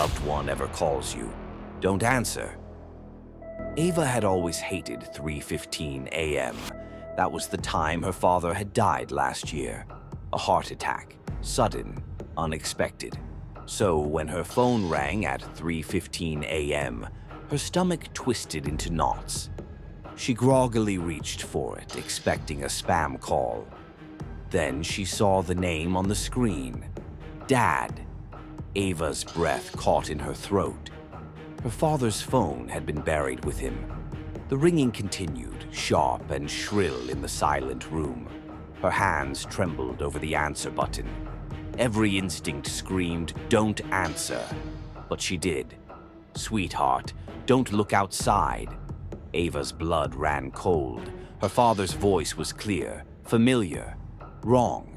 loved one ever calls you, don't answer. Ava had always hated 3:15 a.m. That was the time her father had died last year. A heart attack, sudden, unexpected. So when her phone rang at 3:15 a.m., her stomach twisted into knots. She groggily reached for it, expecting a spam call. Then she saw the name on the screen. Dad. Ava's breath caught in her throat. Her father's phone had been buried with him. The ringing continued, sharp and shrill in the silent room. Her hands trembled over the answer button. Every instinct screamed, "Don't answer." But she did. "Sweetheart, don't look outside." Ava's blood ran cold. Her father's voice was clear, familiar, wrong.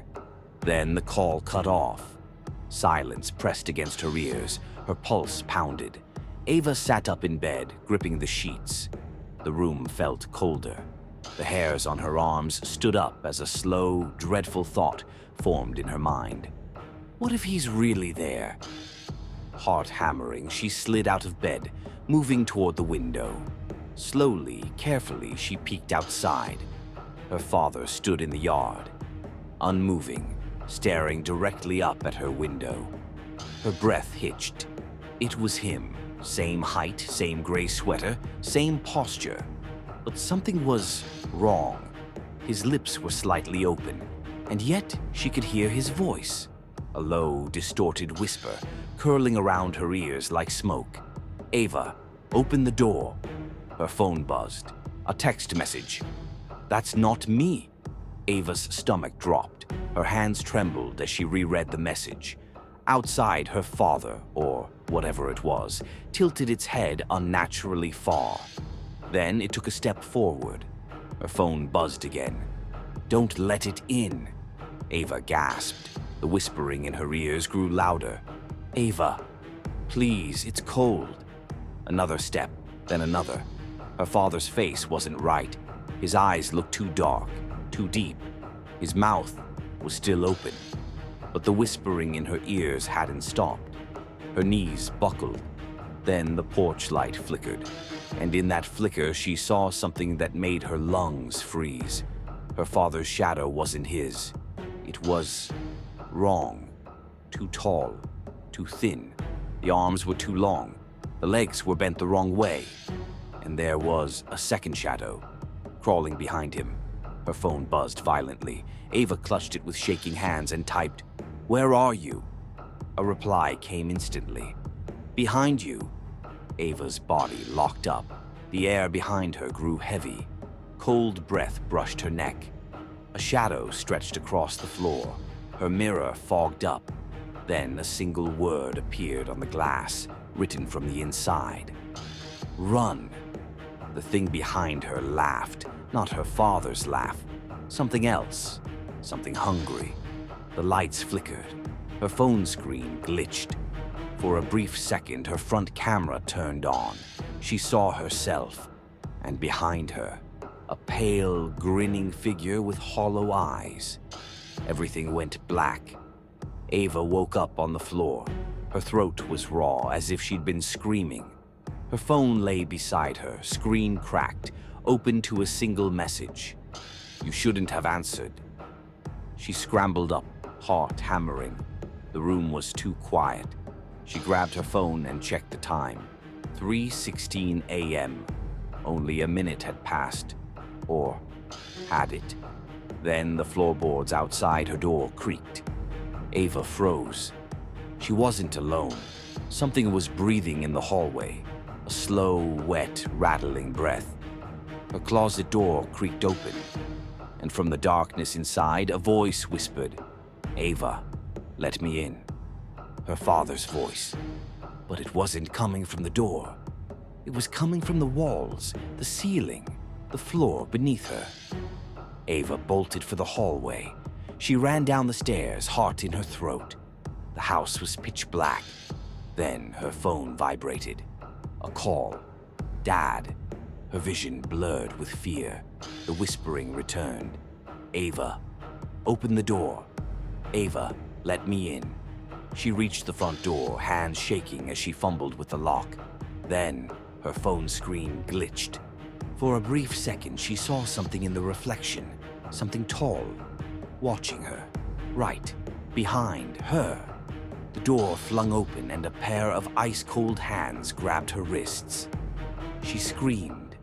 Then the call cut off. Silence pressed against her ears. Her pulse pounded. Ava sat up in bed, gripping the sheets. The room felt colder. The hairs on her arms stood up as a slow, dreadful thought formed in her mind. What if he's really there? Heart hammering, she slid out of bed, moving toward the window. Slowly, carefully, she peeked outside. Her father stood in the yard, unmoving, staring directly up at her window. Her breath hitched. It was him. Same height, same gray sweater, same posture. But something was wrong. His lips were slightly open, and yet she could hear his voice. A low, distorted whisper, curling around her ears like smoke. "Ava, open the door." Her phone buzzed. A text message. "That's not me." Ava's stomach dropped. Her hands trembled as she reread the message. Outside, her father, or whatever it was, tilted its head unnaturally far. Then it took a step forward. Her phone buzzed again. "Don't let it in." Ava gasped. The whispering in her ears grew louder. "Ava, please, it's cold." Another step, then another. Her father's face wasn't right. His eyes looked too dark, too deep. His mouth was still open. But the whispering in her ears hadn't stopped. Her knees buckled. Then the porch light flickered, and in that flicker she saw something that made her lungs freeze. Her father's shadow wasn't his. It was wrong. Too tall, too thin. The arms were too long. The legs were bent the wrong way. And there was a second shadow, crawling behind him. Her phone buzzed violently. Ava clutched it with shaking hands and typed, "Where are you?" A reply came instantly. "Behind you." Ava's body locked up. The air behind her grew heavy. Cold breath brushed her neck. A shadow stretched across the floor. Her mirror fogged up. Then a single word appeared on the glass, written from the inside. "Run." The thing behind her laughed, not her father's laugh. Something else, something hungry. The lights flickered. Her phone screen glitched. For a brief second, her front camera turned on. She saw herself, and behind her, a pale, grinning figure with hollow eyes. Everything went black. Ava woke up on the floor. Her throat was raw, as if she'd been screaming. Her phone lay beside her, screen cracked, open to a single message. "You shouldn't have answered." She scrambled up, heart hammering. The room was too quiet. She grabbed her phone and checked the time. 3:16 a.m. Only a minute had passed. Or had it? Then the floorboards outside her door creaked. Ava froze. She wasn't alone. Something was breathing in the hallway. A slow, wet, rattling breath. Her closet door creaked open, and from the darkness inside, a voice whispered, "Ava, let me in." Her father's voice. But it wasn't coming from the door. It was coming from the walls, the ceiling, the floor beneath her. Ava bolted for the hallway. She ran down the stairs, heart in her throat. The house was pitch black. Then her phone vibrated. A call. Dad. Her vision blurred with fear. The whispering returned. "Ava, open the door. Ava, let me in." She reached the front door, hands shaking as she fumbled with the lock. Then, her phone screen glitched. For a brief second, she saw something in the reflection, something tall, watching her, right behind her. The door flung open and a pair of ice-cold hands grabbed her wrists. She screamed.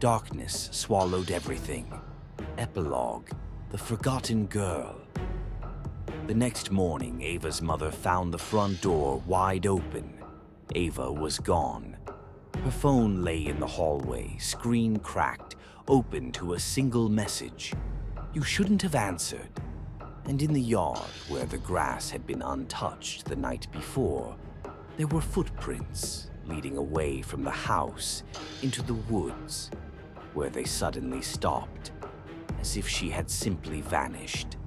Darkness swallowed everything. Epilogue: The Forgotten Girl. The next morning, Ava's mother found the front door wide open. Ava was gone. Her phone lay in the hallway, screen cracked, open to a single message. You shouldn't have answered. And in the yard, where the grass had been untouched the night before, there were footprints leading away from the house into the woods, where they suddenly stopped, as if she had simply vanished.